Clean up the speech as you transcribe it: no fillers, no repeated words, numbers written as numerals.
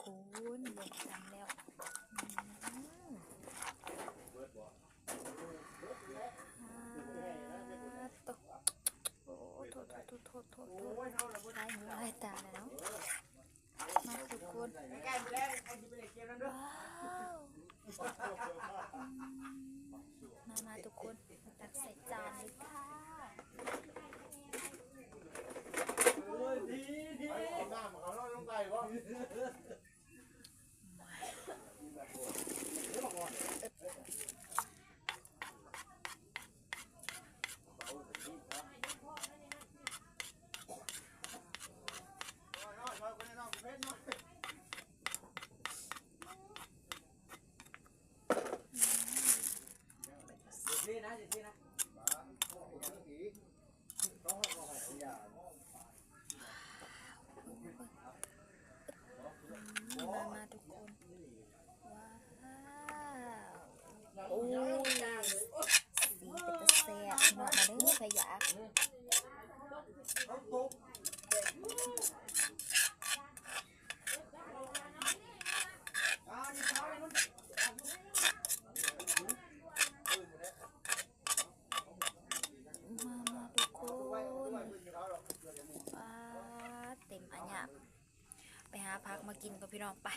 คนเบิ่งทำแล้วตกโอ้โทษได้หูได้ตาแล้วมาทุกคนว้าวมาทุกคนตักใส่จานเลยค่ะมาทุกคนว้าวโอ้ยสีเป็นตะแซ่บหนอกมาเด้อขยะมาทุกคนว้าเต็มอันหยาบไปหาพักมากินกับพี่น้องไป